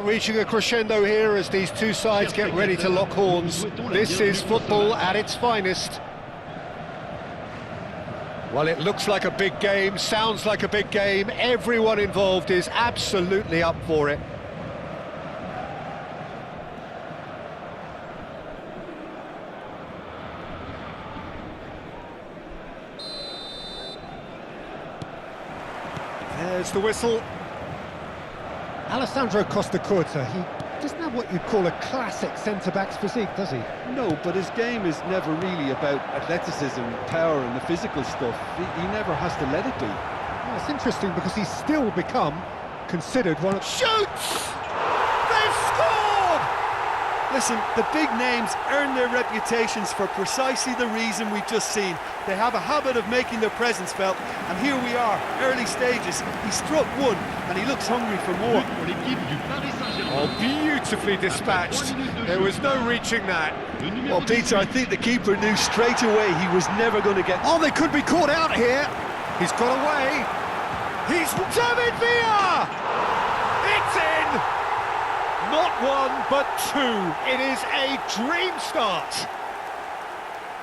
Reaching a crescendo here as these two sides get ready to lock horns. This is football at its finest. Well, it looks like a big game, sounds like a big game. Everyone involved is absolutely up for it. There's the whistle. Alessandro Costa-Curta, he doesn't have what you'd call a classic centre-back's physique, does he? No, but his game is never really about athleticism, power and the physical stuff. He never has to let it be. Well, it's interesting because he's still become considered one of... Shoots! They've scored! Listen, the big names earn their reputations for precisely the reason we've just seen. They have a habit of making their presence felt, and here we are, early stages. He struck one, and he looks hungry for more. Oh, beautifully dispatched. There was no reaching that. Well, Peter, I think the keeper knew straight away he was never going to get... Oh, they could be caught out here. He's got away. He's David Villa! It's in! Not one, but two. It is a dream start.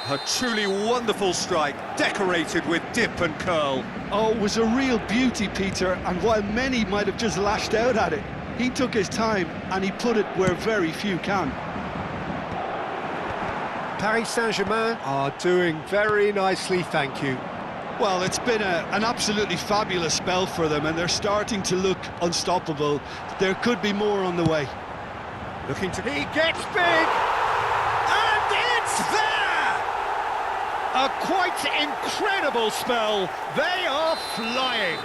A truly wonderful strike, decorated with dip and curl. Oh, it was a real beauty, Peter, and while many might have just lashed out at it, he took his time and he put it where very few can. Paris Saint-Germain are doing very nicely, thank you. Well, it's been an absolutely fabulous spell for them, and they're starting to look unstoppable. There could be more on the way. Looking to... He gets big! And it's there! A quite incredible spell. They are flying.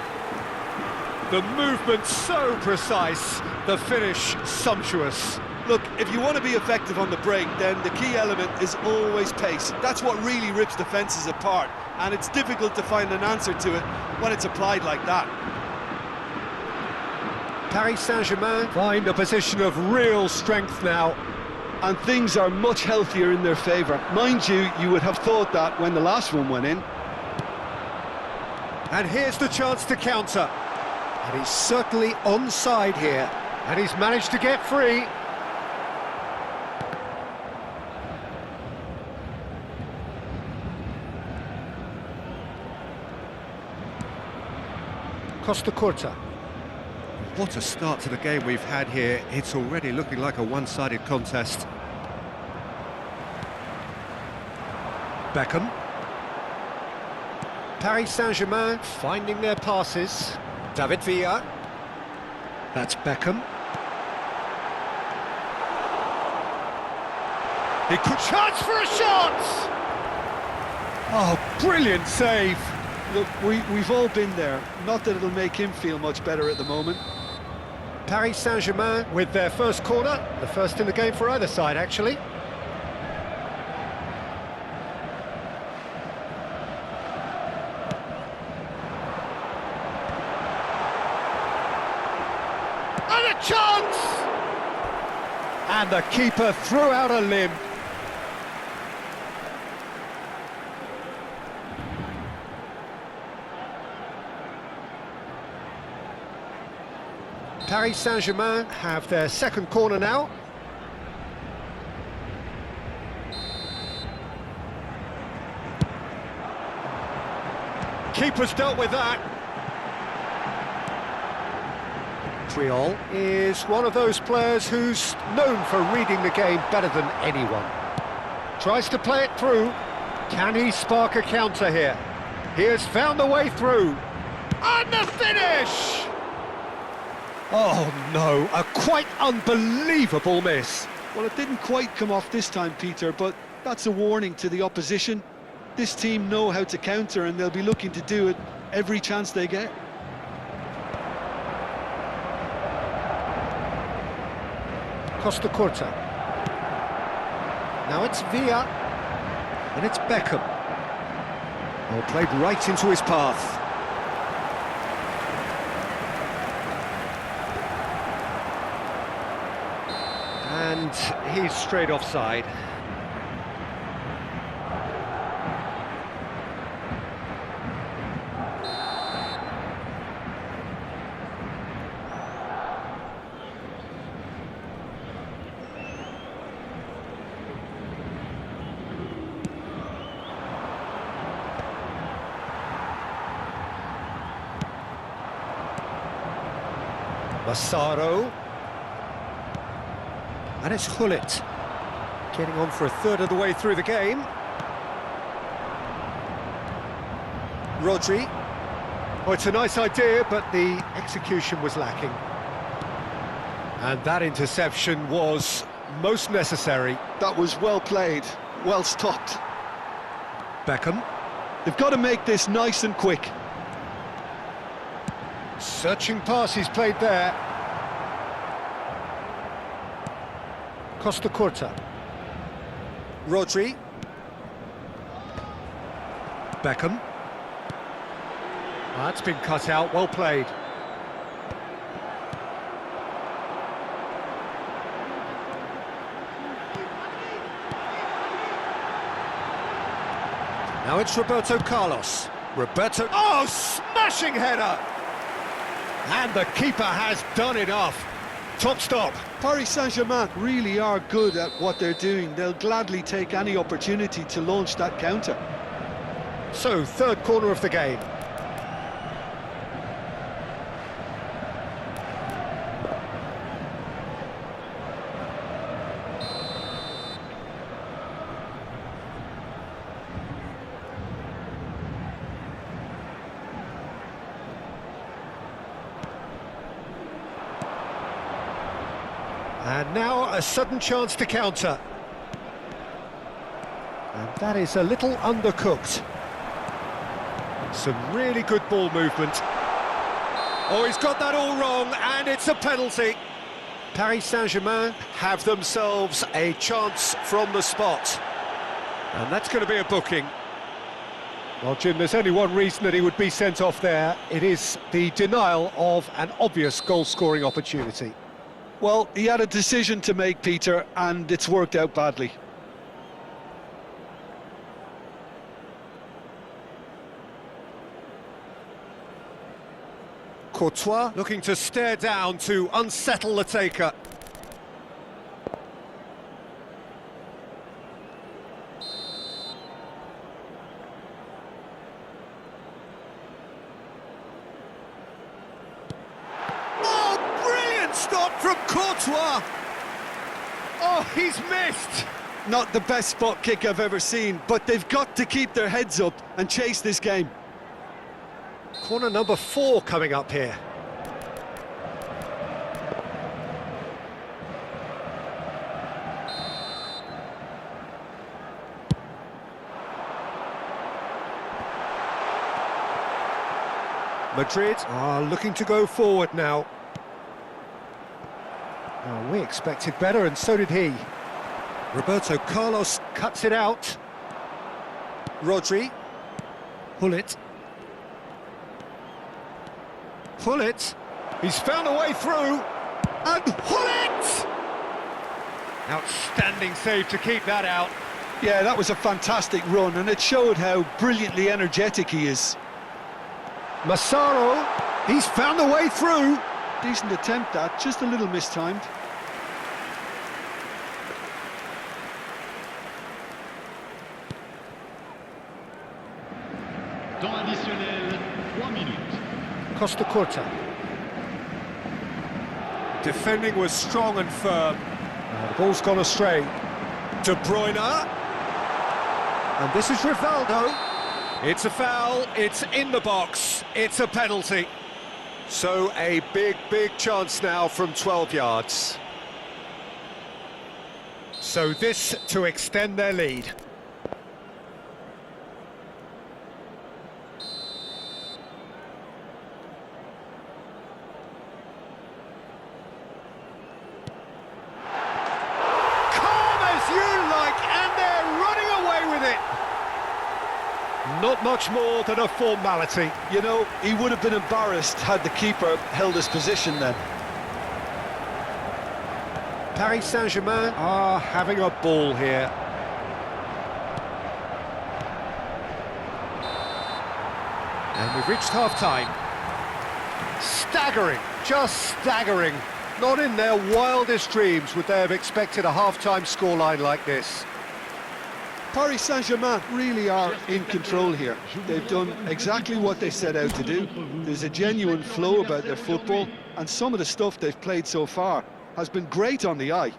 The movement so precise, the finish sumptuous. Look, if you want to be effective on the break, then the key element is always pace. That's what really rips defences apart, and it's difficult to find an answer to it when it's applied like that. Paris Saint-Germain find a position of real strength now. And things are much healthier in their favour. Mind you, you would have thought that when the last one went in. And here's the chance to counter. And he's certainly onside here. And he's managed to get free. Costa-Curta. What a start to the game we've had here. It's already looking like a one-sided contest. Beckham. Paris Saint-Germain finding their passes. David Villa. That's Beckham. He could... Chance for a shot! Oh, brilliant save! Look, we've all been there. Not that it'll make him feel much better at the moment. Paris Saint-Germain with their first corner, the first in the game for either side, actually. And a chance! And the keeper threw out a limb. Paris Saint-Germain have their second corner now. Keeper's dealt with that. Triol is one of those players who's known for reading the game better than anyone. Tries to play it through. Can he spark a counter here? He has found a way through. And the finish! Oh no, a quite unbelievable miss. Well, it didn't quite come off this time, Peter, but that's a warning to the opposition. This team know how to counter, and they'll be looking to do it every chance they get. Costa-Curta. Now it's Villa, and it's Beckham. Oh, played right into his path. And he's straight offside. Massaro. And it's Hullet. Getting on for a third of the way through the game. Rodri. Oh, it's a nice idea, but the execution was lacking. And that interception was most necessary. That was well played, well stopped. Beckham. They've got to make this nice and quick. Searching pass he's played there. Costa Curta. Rodri. Beckham. That's been cut out, well played. Now it's Roberto Carlos. Oh, smashing header! And the keeper has done enough. Top stop. Paris Saint-Germain really are good at what they're doing. They'll gladly take any opportunity to launch that counter. So, third corner of the game. And now a sudden chance to counter. And that is a little undercooked. Some really good ball movement. Oh, he's got that all wrong, and it's a penalty. Paris Saint-Germain have themselves a chance from the spot. And that's going to be a booking. Well, Jim, there's only one reason that he would be sent off there. It is the denial of an obvious goal-scoring opportunity. Well, he had a decision to make, Peter, and it's worked out badly. Courtois looking to stare down to unsettle the taker. Stop from Courtois! Oh, he's missed! Not the best spot kick I've ever seen, but they've got to keep their heads up and chase this game. Corner number 4 coming up here. Madrid are looking to go forward now. Oh, we expected better, and so did he. Roberto Carlos cuts it out. Rodri. Hullet. Hullet. He's found a way through. And Hullet! Outstanding save to keep that out. Yeah, that was a fantastic run, and it showed how brilliantly energetic he is. Massaro. He's found a way through. Decent attempt at, just a little mistimed. Temps additionnel, 3 minutes. Costa Curta. Defending was strong and firm. The ball's gone astray. De Bruyne. And this is Rivaldo. It's a foul, it's in the box, it's a penalty. So a big chance now from 12 yards. So this to extend their lead. Calm as you like, and they're running away with it. Not much more than a formality. You know, he would have been embarrassed had the keeper held his position then. Paris Saint-Germain are having a ball here. And we've reached half-time. Staggering, just staggering. Not in their wildest dreams would they have expected a half-time scoreline like this. Paris Saint-Germain really are in control here. They've done exactly what they set out to do. There's a genuine flow about their football, and some of the stuff they've played so far has been great on the eye.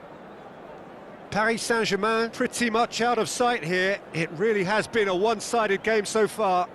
Paris Saint-Germain pretty much out of sight here. It really has been a one-sided game so far.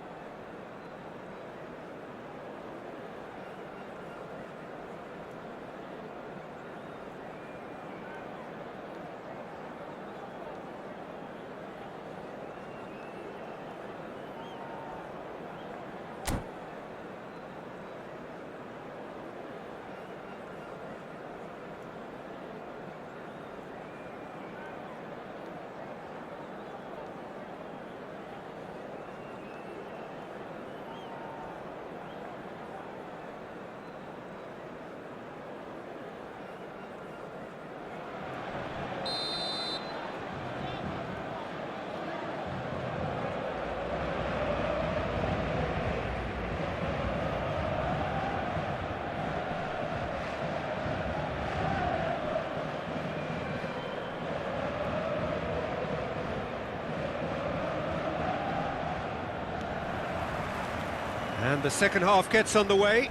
And the second half gets underway.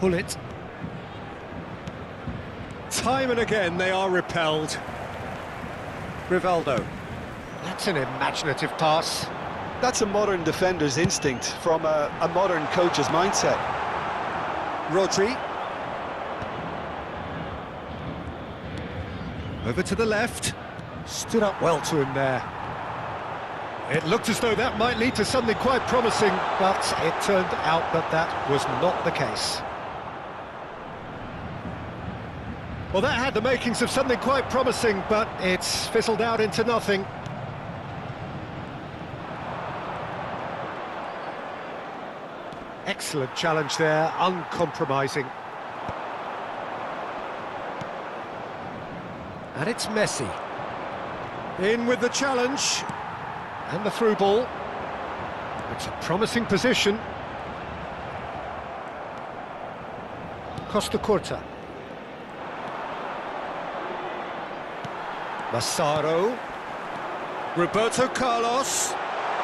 Hullet. Time and again they are repelled. Rivaldo. That's an imaginative pass. That's a modern defender's instinct from a modern coach's mindset. Rodri. Over to the left. Stood up well to him there. It looked as though that might lead to something quite promising, but it turned out that that was not the case. Well, that had the makings of something quite promising, but it's fizzled out into nothing. Excellent challenge there, uncompromising. And it's Messi. In with the challenge. And the through ball. It's a promising position. Costa Curta. Massaro. Roberto Carlos.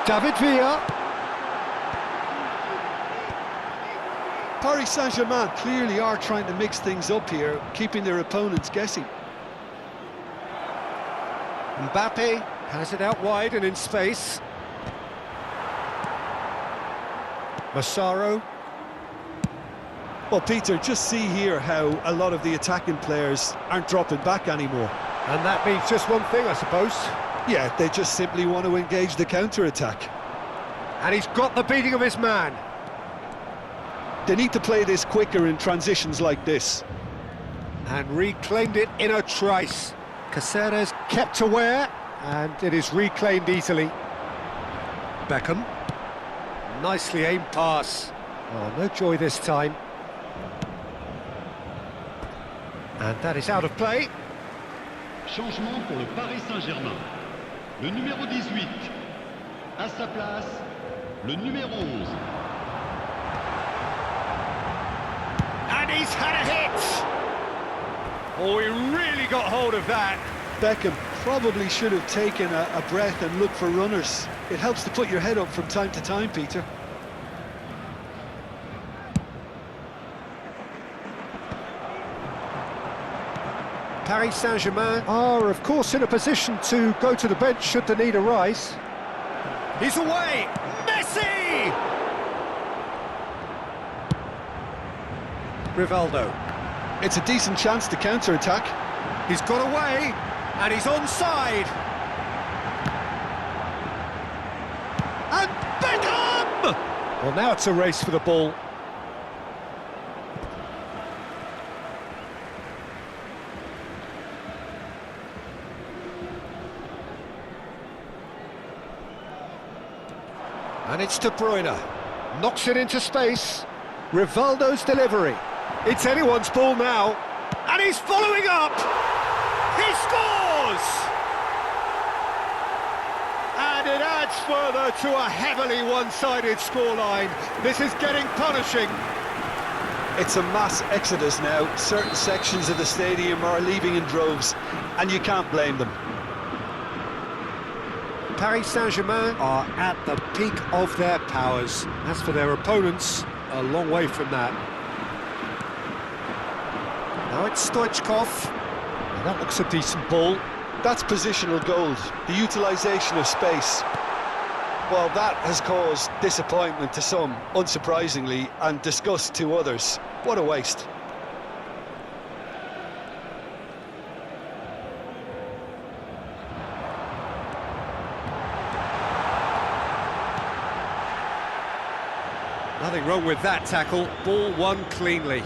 David Villa. Paris Saint-Germain clearly are trying to mix things up here, keeping their opponents guessing. Mbappe has it out wide and in space. Massaro. Well, Peter, just see here how a lot of the attacking players aren't dropping back anymore. And that means just one thing, I suppose. Yeah, they just simply want to engage the counter-attack. And he's got the beating of his man. They need to play this quicker in transitions like this. And reclaimed it in a trice. Caceres kept aware, and it is reclaimed easily. Beckham. Nicely aimed pass. Oh, no joy this time. And that is out of play. Changement pour le Paris Saint-Germain. Le numéro 18. À sa place, le numéro 11. And he's had a hit! Oh, he really got hold of that. Beckham probably should have taken a breath and looked for runners. It helps to put your head up from time to time, Peter. Paris Saint-Germain are, of course, in a position to go to the bench should the need arise. He's away! Messi! Rivaldo. It's a decent chance to counter-attack. He's got away, and he's onside. And Beckham! Well, now it's a race for the ball. And it's De Bruyne. Knocks it into space. Rivaldo's delivery. It's anyone's ball now. And he's following up! He scores! And it adds further to a heavily one-sided scoreline. This is getting punishing. It's a mass exodus now. Certain sections of the stadium are leaving in droves, and you can't blame them. Paris Saint-Germain are at the peak of their powers. As for their opponents, a long way from that. Now it's Stoichkov. That looks a decent ball. That's positional gold, the utilisation of space. Well, that has caused disappointment to some, unsurprisingly, and disgust to others. What a waste. Nothing wrong with that tackle. Ball won cleanly.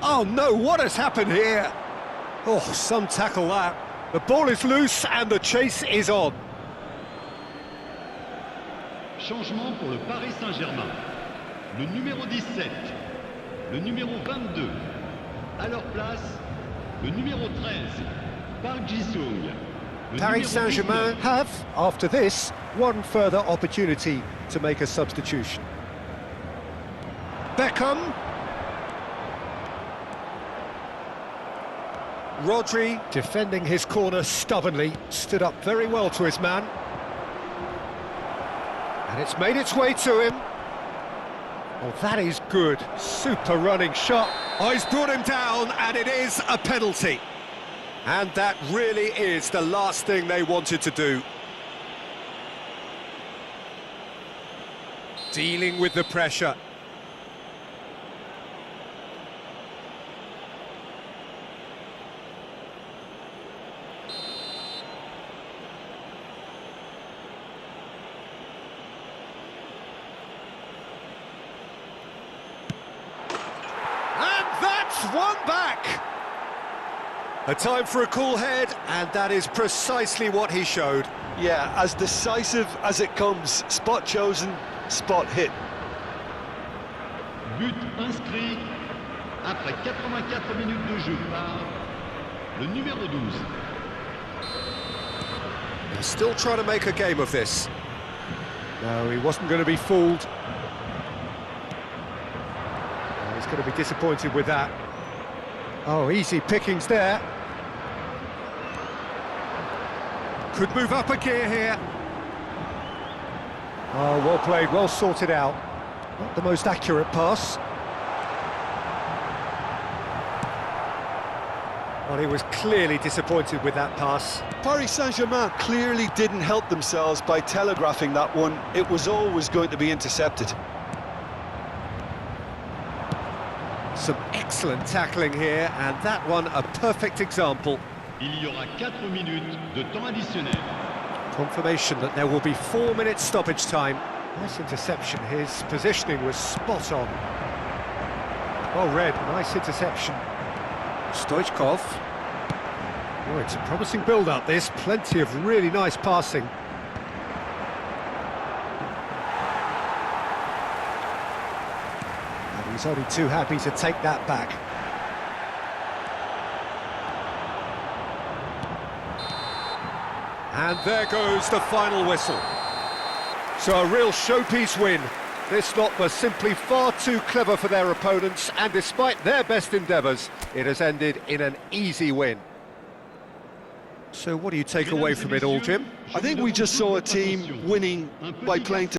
Oh no, what has happened here? Oh, some tackle that. The ball is loose and the chase is on. Changement pour le Paris Saint-Germain. Le numéro 17, le numéro 22. À leur place, le numéro 13, Park Ji-sung. Paris Saint-Germain have, after this, one further opportunity to make a substitution. Beckham. Rodri, defending his corner stubbornly, stood up very well to his man. And it's made its way to him. Oh, that is good. Super running shot. Oh, he's brought him down, and it is a penalty. And that really is the last thing they wanted to do. Dealing with the pressure. One back. A time for a cool head, and that is precisely what he showed. Yeah, as decisive as it comes. Spot chosen, spot hit. But inscrit après 84 minutes de jeu par le numéro 12. They're still trying to make a game of this. No, he wasn't going to be fooled. Oh, he's going to be disappointed with that. Oh, easy pickings there. Could move up a gear here. Oh, well played, well sorted out. Not the most accurate pass. Well, he was clearly disappointed with that pass. Paris Saint-Germain clearly didn't help themselves by telegraphing that one. It was always going to be intercepted. Some excellent tackling here, and that one a perfect example. Il y aura 4 minutes de temps additionnel. Confirmation that there will be 4 minutes stoppage time. Nice interception, his positioning was spot on. Well read, nice interception. Stoichkov. Oh, it's a promising build-up this, plenty of really nice passing. He's only too happy to take that back. And there goes the final whistle. So a real showpiece win. This lot was simply far too clever for their opponents, and despite their best endeavours, it has ended in an easy win. So what do you take away from it all, Jim? I think we just saw a team winning by playing to